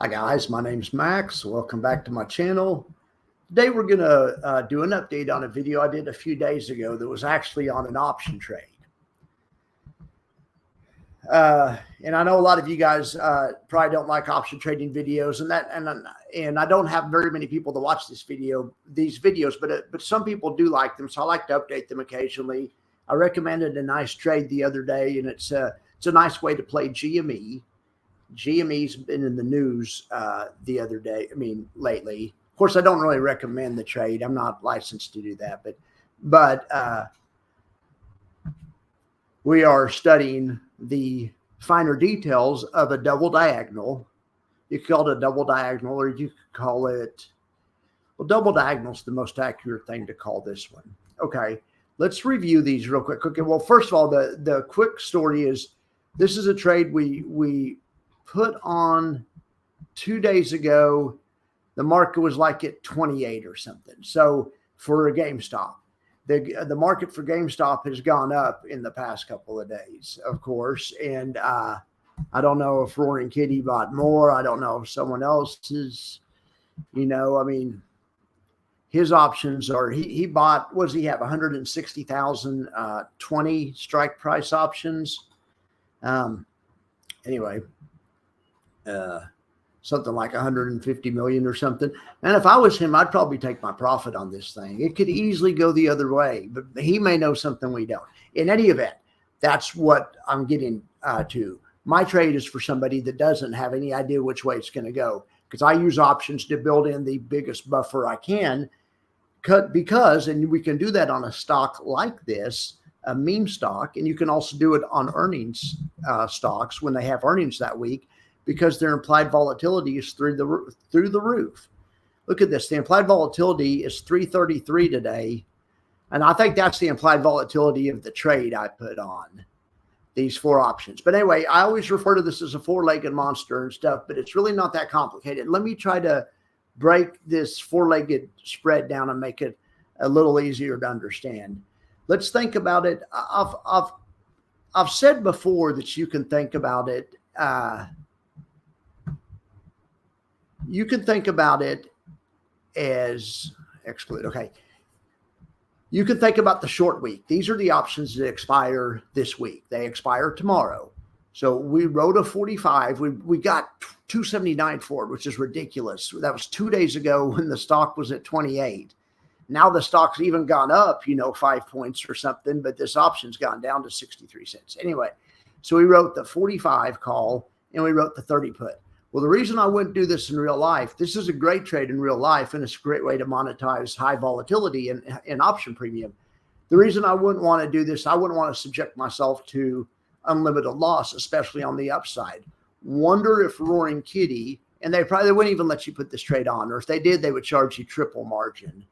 Hi guys, my name's Max. Welcome back to my channel. Today we're going to do an update on a video I did a few days ago that was actually on an option trade. And I know a lot of you guys probably don't like option trading videos, and I don't have very many people to watch these videos, but some people do like them, so I like to update them occasionally. I recommended a nice trade the other day, and it's a nice way to play GME. GME's been in the news the other day. Lately. Of course, I don't really recommend the trade. I'm not licensed to do that, but we are studying the finer details of a double diagonal. You could call it a double diagonal, or you could call it, well, double diagonal is the most accurate thing to call this one. Okay, let's review these real quick. Okay, well, first of all, the quick story is this is a trade we put on 2 days ago. The market was like at 28 or something. So for a GameStop, the market for GameStop has gone up in the past couple of days, of course. And I don't know if Roaring Kitty bought more. I don't know if someone else is, his options are, he bought, what does he have? 160,000, 20 strike price options. Anyway, something like 150 million or something. And if I was him, I'd probably take my profit on this thing. It could easily go the other way, but he may know something we don't. In any event, that's what I'm getting to. My trade is for somebody that doesn't have any idea which way it's going to go, because I use options to build in the biggest buffer I can, and we can do that on a stock like this, a meme stock, and you can also do it on earnings stocks when they have earnings that week, because their implied volatility is through the roof. Look at this. The implied volatility is 333 today, and I think that's the implied volatility of the trade I put on these four options. But anyway, I always refer to this as a four-legged monster and stuff, but it's really not that complicated. Let me try to break this four-legged spread down and make it a little easier to understand. Let's think about it. I've said before that you can think about it. You can think about it as exclude. Okay. You can think about the short week. These are the options that expire this week. They expire tomorrow. So we wrote a 45. We got 279 for it, which is ridiculous. That was 2 days ago when the stock was at 28. Now the stock's even gone up, 5 points or something, but this option's gone down to 63 cents. Anyway, so we wrote the 45 call and we wrote the 30 put. Well, the reason I wouldn't do this in real life, this is a great trade in real life, and it's a great way to monetize high volatility and option premium. The reason I wouldn't want to do this, I wouldn't want to subject myself to unlimited loss, especially on the upside. Wonder if Roaring Kitty, and they probably wouldn't even let you put this trade on, or if they did, they would charge you triple margin.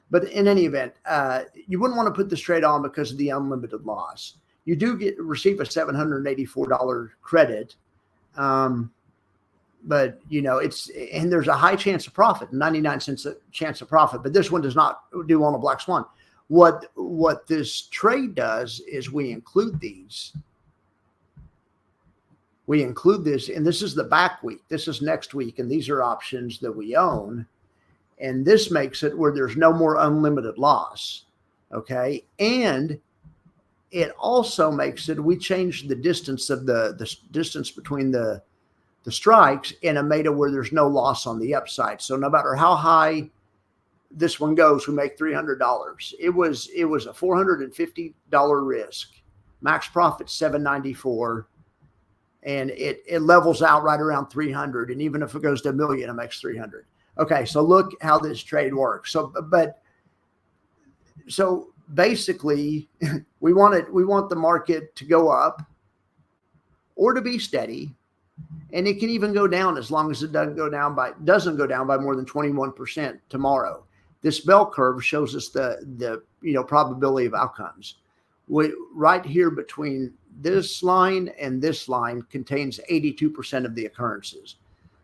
But in any event, you wouldn't want to put this trade on because of the unlimited loss. You do receive a $784 credit. But and there's a high chance of profit, 99 cents a chance of profit, but this one does not do on a black swan. What this trade does is we include these. We include this, and this is the back week. This is next week, and these are options that we own. And this makes it where there's no more unlimited loss. Okay. And it also makes it, we changed the distance of the distance between the strikes, and it made it where there's no loss on the upside. So no matter how high this one goes, we make $300. It was a $450 risk. Max profit $794, and it levels out right around 300. And even if it goes to $1 million, it makes 300. Okay, so look how this trade works. So basically, we want the market to go up or to be steady. And it can even go down as long as it doesn't go down by more than 21% tomorrow. This bell curve shows us the probability of outcomes. Right here between this line and this line contains 82% of the occurrences.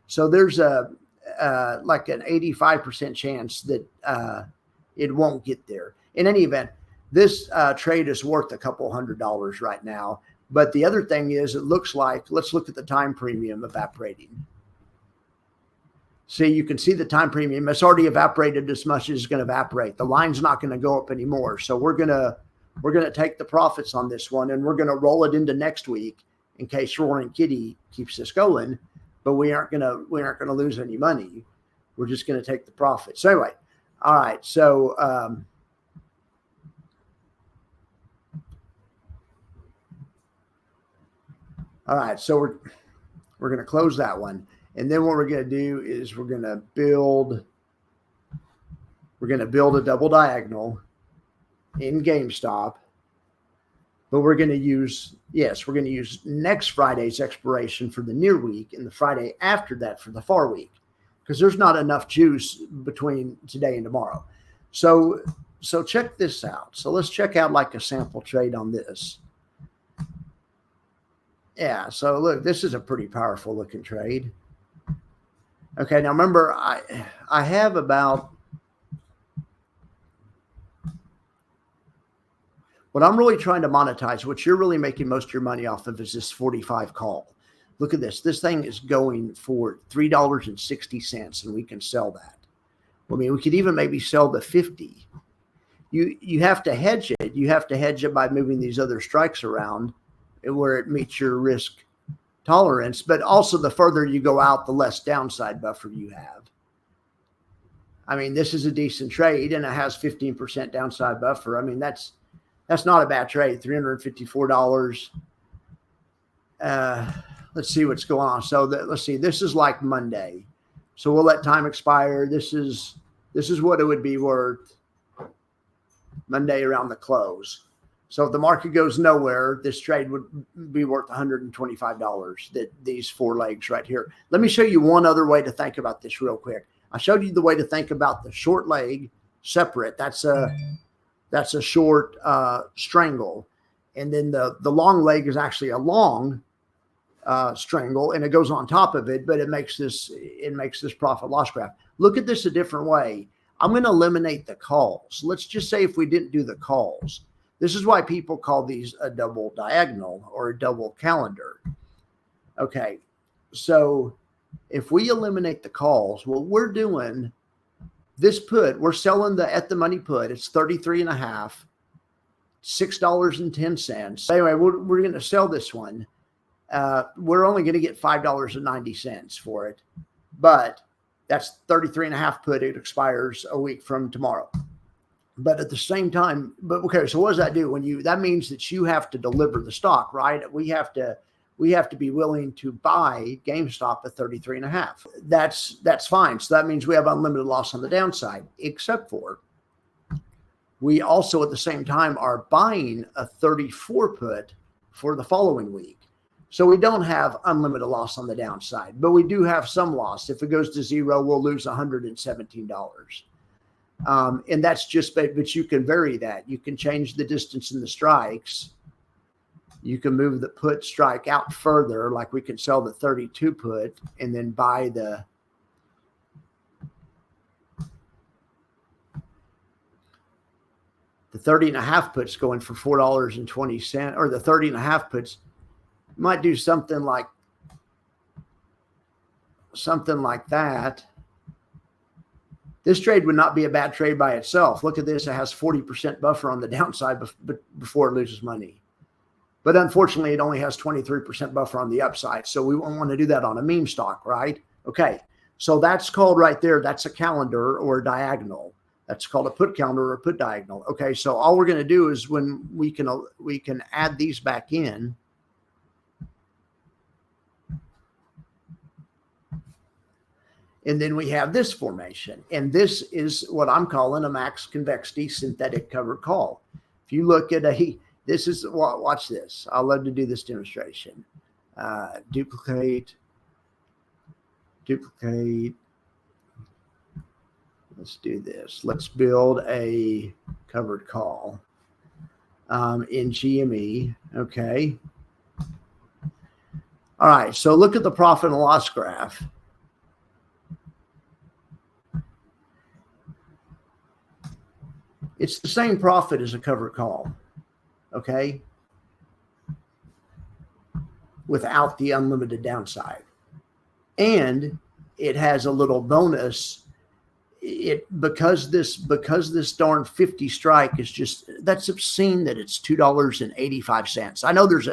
So there's like an 85% chance that it won't get there. In any event, this trade is worth a couple $100 right now. But the other thing is, it looks like, let's look at the time premium evaporating. See, you can see the time premium. It's already evaporated as much as it's going to evaporate. The line's not going to go up anymore. So we're gonna take the profits on this one, and we're going to roll it into next week in case Roaring Kitty keeps this going. But we aren't gonna lose any money. We're just going to take the profit. So anyway, all right. So all right. So we're going to close that one. And then what we're going to do is we're going to build a double diagonal in GameStop, but we're going to use next Friday's expiration for the near week and the Friday after that for the far week, because there's not enough juice between today and tomorrow. So check this out. So let's check out like a sample trade on this. Yeah, so look, this is a pretty powerful looking trade. Okay, now remember, I have about, what I'm really trying to monetize, what you're really making most of your money off of, is this 45 call. Look at this. This thing is going for $3.60, and we can sell that. I mean, we could even maybe sell the 50. You have to hedge it. You have to hedge it by moving these other strikes around where it meets your risk tolerance, but also the further you go out, the less downside buffer you have. I mean, this is a decent trade, and it has 15% downside buffer. I mean, that's not a bad trade. $354. Let's see what's going on. So let's see. This is like Monday, so we'll let time expire. This is what it would be worth Monday around the close. So if the market goes nowhere, this trade would be worth $125, these 4 legs right here. Let me show you one other way to think about this real quick. I showed you the way to think about the short leg separate. That's a short strangle. And then the long leg is actually a long strangle, and it goes on top of it, but it makes this profit loss graph. Look at this a different way. I'm going to eliminate the calls. Let's just say if we didn't do the calls. This is why people call these a double diagonal or a double calendar. Okay, so if we eliminate the calls, what we're doing, this put, we're selling the at the money put. It's 33.5, $6.10. Anyway, we're going to sell this one. We're only going to get $5.90 for it, but that's 33.5 put. It expires a week from tomorrow. But at the same time, okay, so what does that do? That means that you have to deliver the stock, right? We have to be willing to buy GameStop at 33.5. That's fine. So that means we have unlimited loss on the downside, except for we also at the same time are buying a 34 put for the following week. So we don't have unlimited loss on the downside, but we do have some loss. If it goes to zero, we'll lose $117. And that's just, but you can vary that. You can change the distance in the strikes. You can move the put strike out further, like we can sell the 32 put and then buy the the 30.5 puts going for $4.20, or the 30.5 puts might do something like that. This trade would not be a bad trade by itself. Look at this. It has 40% buffer on the downside before it loses money. But unfortunately, it only has 23% buffer on the upside. So we won't want to do that on a meme stock, right? Okay. So that's called right there. That's a calendar or a diagonal. That's called a put calendar or a put diagonal. Okay. So all we're going to do is when we can add these back in. And then we have this formation. And this is what I'm calling a max convexity synthetic covered call. If you look at this is, watch this. I love to do this demonstration. Duplicate. Let's do this. Let's build a covered call in GME. Okay. All right. So look at the profit and loss graph. It's the same profit as a covered call, okay, without the unlimited downside. And it has a little bonus. Because this darn 50 strike is just, that's obscene that it's $2.85. I know there's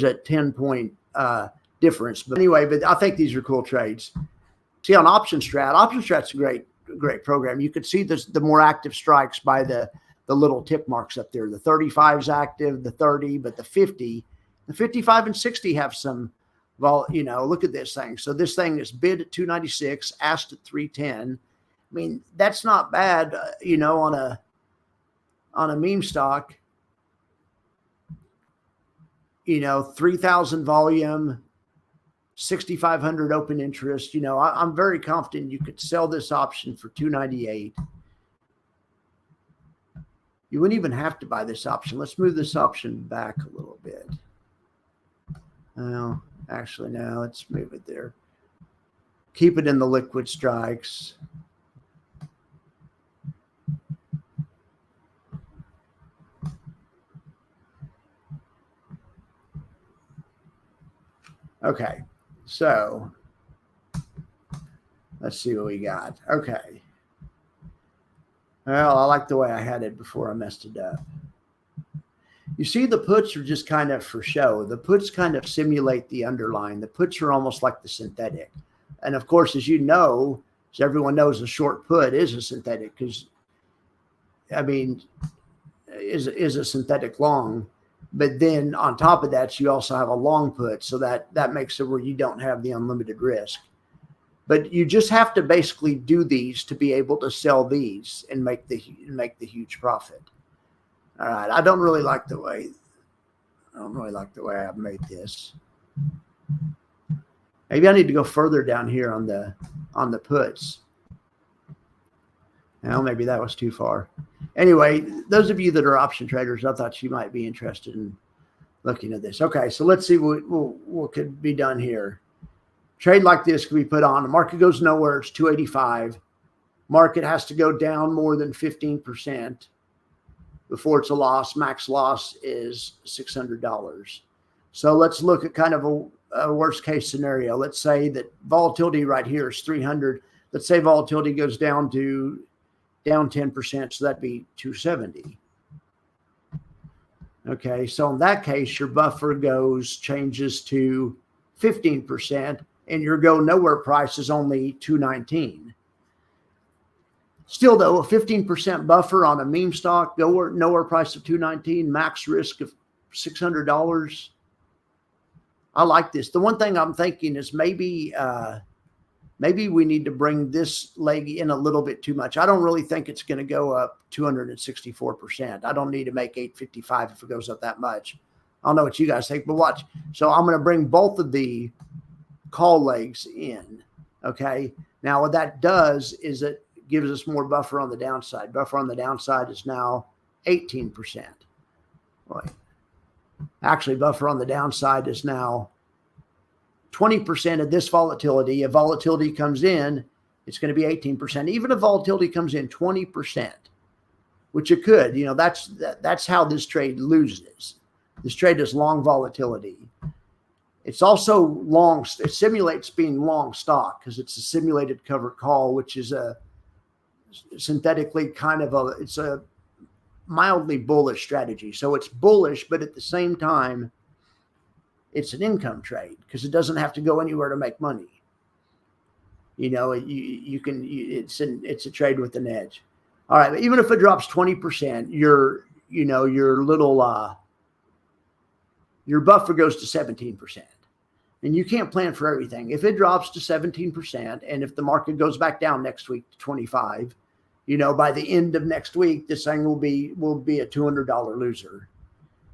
a 10 point difference, but anyway, but I think these are cool trades. See, on option strat's a great program. You could see the more active strikes by the little tick marks up there. The 35 is active, the 30, but the 50, the 55 and 60 have some look at this thing. So this thing is bid at 296, asked at 310. I mean, that's not bad, on a meme stock. 3,000 volume, 6,500 open interest. I'm very confident you could sell this option for 298. You wouldn't even have to buy this option. Let's move this option back a little bit. Well, actually, no, let's move it there. Keep it in the liquid strikes. Okay, so let's see what we got. Okay. Well, I like the way I had it before I messed it up. You see, the puts are just kind of for show. The puts kind of simulate the underlying. The puts are almost like the synthetic. And of course, as you know, as everyone knows, a short put is a synthetic because, is a synthetic long. But then on top of that, you also have a long put. So that makes it where you don't have the unlimited risk. But you just have to basically do these to be able to sell these and make the huge profit. All right. I don't really like the way I've made this. Maybe I need to go further down here on the puts. Well, maybe that was too far. Anyway, those of you that are option traders, I thought you might be interested in looking at this. Okay, so let's see what could be done here. Trade like this can be put on. The market goes nowhere. It's 285. Market has to go down more than 15% before it's a loss. Max loss is $600. So let's look at kind of a worst case scenario. Let's say that volatility right here is 300. Let's say volatility goes down 10%, so that'd be 270. Okay, so in that case, your buffer changes to 15%, and your go nowhere price is only 219. Still, though, a 15% buffer on a meme stock, nowhere price of 219, max risk of $600. I like this. The one thing I'm thinking is maybe we need to bring this leg in a little bit too much. I don't really think it's going to go up 264%. I don't need to make 855 if it goes up that much. I don't know what you guys think, but watch. So I'm going to bring both of the call legs in. Okay. Now what that does is it gives us more buffer on the downside. Buffer on the downside is now 18%. Wait. Actually, buffer on the downside is now 20% of this volatility. If volatility comes in, it's going to be 18%. Even if volatility comes in 20%, which it could, that's how this trade loses. This trade is long volatility. It's also long. It simulates being long stock because it's a simulated covered call, which is a synthetically it's a mildly bullish strategy. So it's bullish, but at the same time, it's an income trade because it doesn't have to go anywhere to make money. It's a trade with an edge. All right. But even if it drops 20%, your buffer goes to 17%. And you can't plan for everything. If it drops to 17%, and if the market goes back down next week to 25, by the end of next week, this thing will be a $200 loser.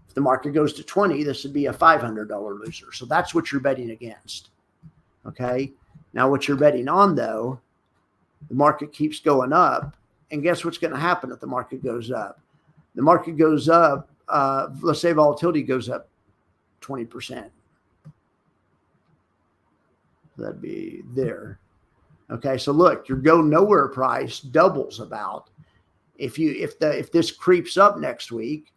If the market goes to 20, this would be a $500 loser. So that's what you're betting against. Okay. Now what you're betting on, though, the market keeps going up. And guess what's going to happen if the market goes up? The market goes up. Let's say volatility goes up 20%. That'd be there. Okay, so look, your go nowhere price doubles about if this creeps up next week.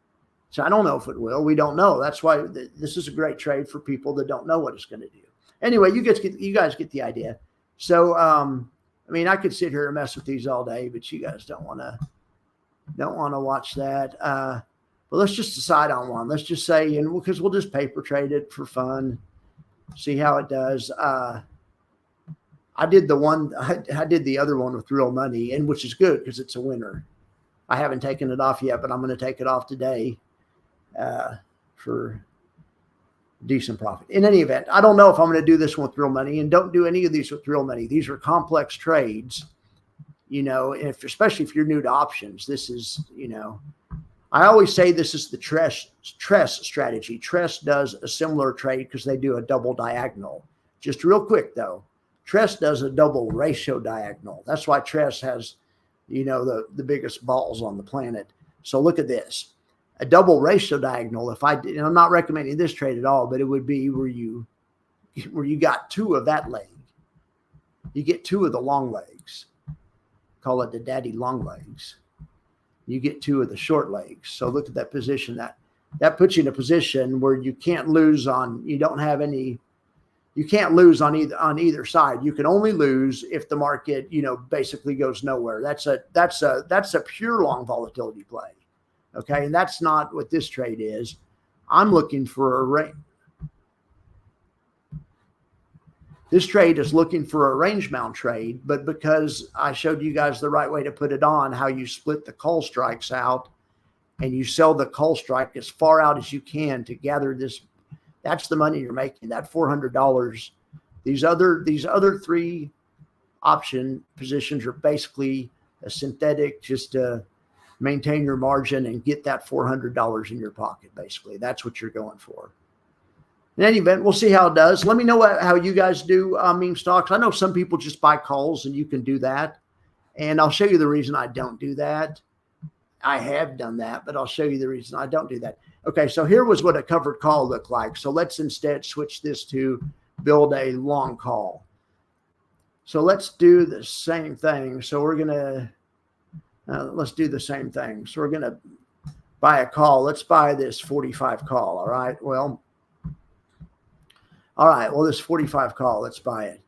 So I don't know if it will. We don't know. That's why this is a great trade for people that don't know what it's going to do. Anyway, you guys get the idea. So, I mean, I could sit here and mess with these all day, but you guys don't want to watch that. But let's just decide on one. Let's just say, and because we'll just paper trade it for fun, see how it does. I did the other one with real money, and which is good because it's a winner. I haven't taken it off yet, but I'm going to take it off today for decent profit. In any event, I don't know if I'm going to do this one with real money, and don't do any of these with real money. These are complex trades, especially if you're new to options. This is, I always say this is the Tress strategy. Tress does a similar trade because they do a double diagonal. Just real quick though, Tress does a double ratio diagonal. That's why Tress has, the biggest balls on the planet. So look at this. A double ratio diagonal, if I did, and I'm not recommending this trade at all, but it would be where you got two of that leg. You get two of the long legs. Call it the daddy long legs. You get two of the short legs. So look at that position. That puts you in a position where you can't lose on, you can't lose on either side. You can only lose if the market, basically goes nowhere. That's a pure long volatility play. Okay. And that's not what this trade is. I'm looking for a range. This trade is looking for a range bound trade, but because I showed you guys the right way to put it on, how you split the call strikes out and you sell the call strike as far out as you can to gather this, that's the money you're making, that $400. These other three option positions are basically a synthetic just to maintain your margin and get that $400 in your pocket. Basically, that's what you're going for. In any event, we'll see how it does. Let me know how you guys do meme stocks. I know some people just buy calls, and you can do that. And I'll show you the reason I don't do that. I have done that, but I'll show you the reason I don't do that. Okay, so here was what a covered call looked like. So let's instead switch this to build a long call. So let's do the same thing. So we're going to, let's do the same thing. So we're going to buy a call. Let's buy this 45 call, all right? Well, this 45 call, let's buy it.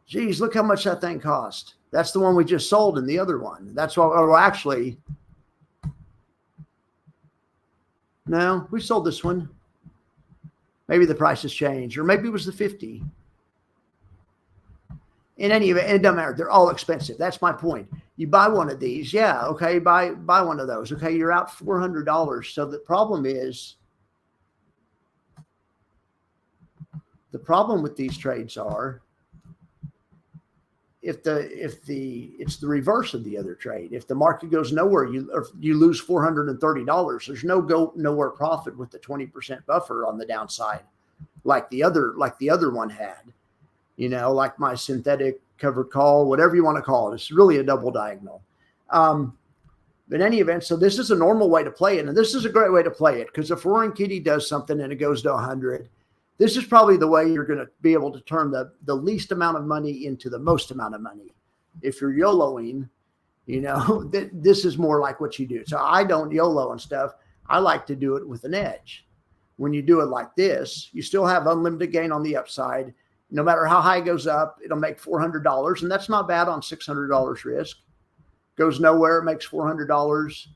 Geez, look how much that thing cost. That's the one we just sold in the other one. That's what, or actually, no, we sold this one. Maybe the price has changed, or maybe it was the 50. In any event, it doesn't matter. They're all expensive. That's my point. You buy one of these. Yeah, okay, buy one of those. Okay, you're out $400. So the problem with these trades are it's the reverse of the other trade. If the market goes nowhere, you lose $430. There's no nowhere profit with the 20% buffer on the downside, like the other one had. Like my synthetic covered call, whatever you want to call it. It's really a double diagonal. But in any event, so this is a normal way to play it, and this is a great way to play it because if Roaring Kitty does something and it goes to 100. This is probably the way you're going to be able to turn the least amount of money into the most amount of money. If you're YOLOing, this is more like what you do. So I don't YOLO and stuff. I like to do it with an edge. When you do it like this, you still have unlimited gain on the upside. No matter how high it goes up, it'll make $400. And that's not bad on $600 risk. Goes nowhere, it makes $400.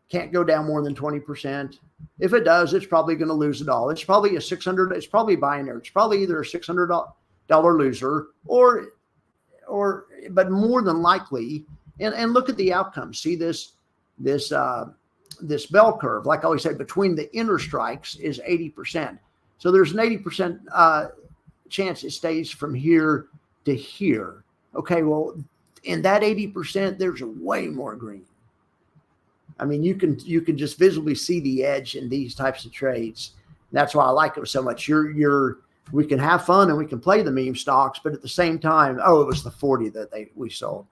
Can't go down more than 20%. If it does, it's probably going to lose it all. It's probably it's probably binary. It's probably either a $600 loser but more than likely, and look at the outcome. See this bell curve. Like I always say, between the inner strikes is 80%. So there's an 80% chance it stays from here to here. Okay, well, in that 80%, there's way more green. I mean, you can just visibly see the edge in these types of trades. That's why I like them so much. We can have fun and we can play the meme stocks, but at the same time, it was the 40 that we sold.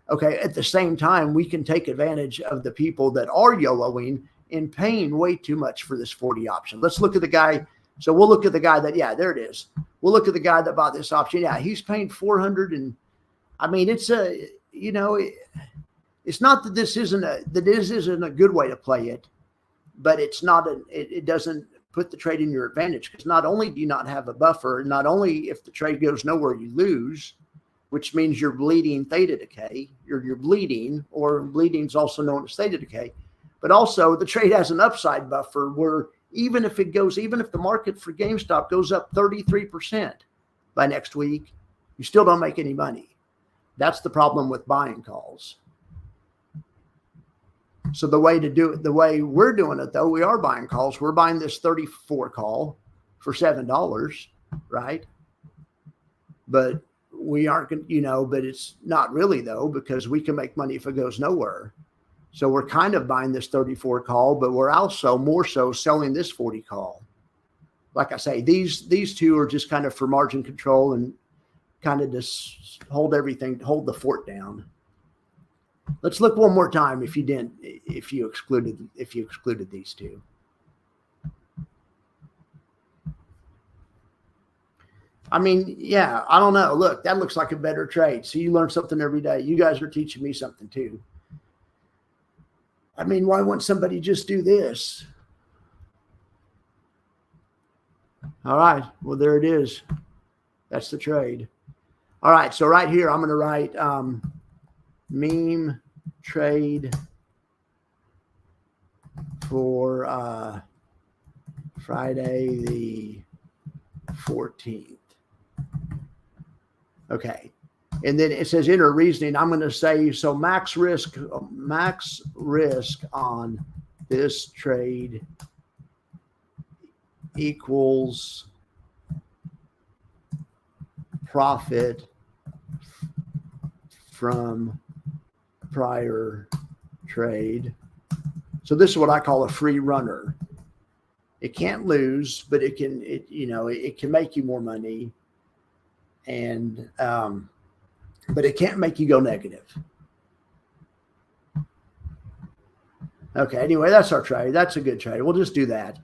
Okay, at the same time, we can take advantage of the people that are YOLOing and paying way too much for this 40 option. Let's look at the guy. So we'll look at the guy that, yeah, there it is. We'll look at the guy that bought this option. Yeah, he's paying 400, and I mean, it's not that this isn't a good way to play it, but it's not it doesn't put the trade in your advantage, because not only do you not have a buffer, not only if the trade goes nowhere, you lose, which means you're bleeding theta decay. You're bleeding, or bleeding is also known as theta decay. But also the trade has an upside buffer where even if the market for GameStop goes up 33% by next week, you still don't make any money. That's the problem with buying calls. So the way to do it, the way we're doing it though, we are buying calls. We're buying this 34 call for $7, right? But we aren't going to, but it's not really though, because we can make money if it goes nowhere. So we're kind of buying this 34 call, but we're also more so selling this 40 call. Like I say, these two are just kind of for margin control and kind of just hold the fort down. Let's look one more time if you excluded these two. I mean, yeah, I don't know. Look, that looks like a better trade. So you learn something every day. You guys are teaching me something too. I mean, why wouldn't somebody just do this? All right. Well, there it is. That's the trade. All right. So right here, I'm going to write meme trade for Friday the 14th. Okay. And then it says inner reasoning. I'm going to say, so max risk on this trade equals profit from prior trade. So this is what I call a free runner. It can't lose, but it can make you more money. And, but it can't make you go negative. Okay. Anyway, that's our trade. That's a good trade. We'll just do that.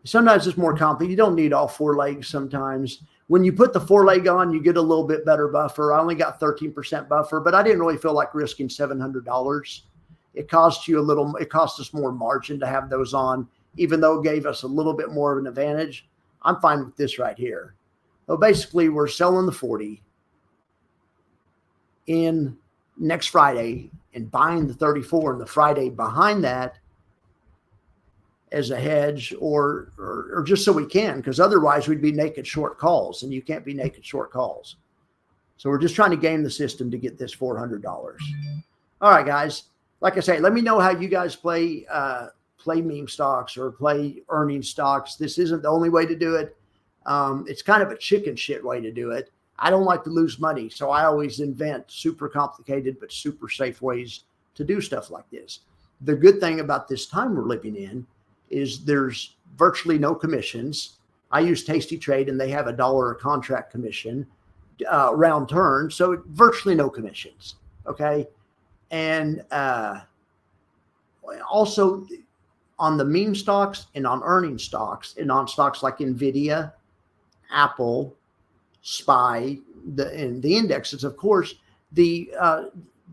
Sometimes it's more complicated. You don't need all four legs sometimes. When you put the four leg on, you get a little bit better buffer. I only got 13% buffer, but I didn't really feel like risking $700. It cost us more margin to have those on, even though it gave us a little bit more of an advantage. I'm fine with this right here. So basically, we're selling the 40 in next Friday and buying the 34 in the Friday behind that as a hedge, or just so we can, because otherwise we'd be naked short calls, and you can't be naked short calls. So we're just trying to game the system to get this $400. All right, guys. Like I say, let me know how you guys play meme stocks or play earning stocks. This isn't the only way to do it. It's kind of a chicken shit way to do it. I don't like to lose money, so I always invent super complicated but super safe ways to do stuff like this. The good thing about this time we're living in is there's virtually no commissions. I use Tasty Trade, and they have $1 a contract commission round turn, so virtually no commissions. Okay, and also on the meme stocks and on earning stocks and on stocks like Nvidia, Apple, SPY, and the indexes, of course, the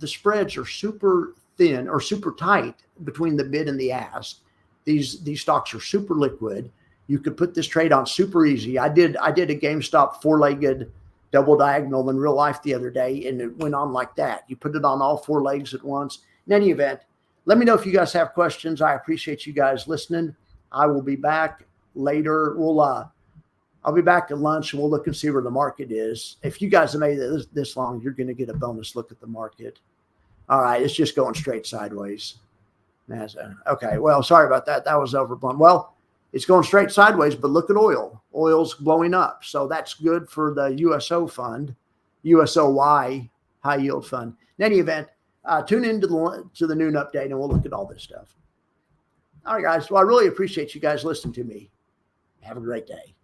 spreads are super thin or super tight between the bid and the ask. These stocks are super liquid. You could put this trade on super easy. I did a GameStop four-legged double diagonal in real life the other day, and it went on like that. You put it on all four legs at once. In any event, let me know if you guys have questions. I appreciate you guys listening. I will be back later. I'll be back at lunch, and we'll look and see where the market is. If you guys have made it this long, you're going to get a bonus look at the market. All right, it's just going straight sideways. Okay, well, sorry about that. That was overblown. Well, it's going straight sideways, but look at oil. Oil's blowing up. So that's good for the USO fund, USOY, high yield fund. In any event, tune into the noon update, and we'll look at all this stuff. All right, guys. Well, I really appreciate you guys listening to me. Have a great day.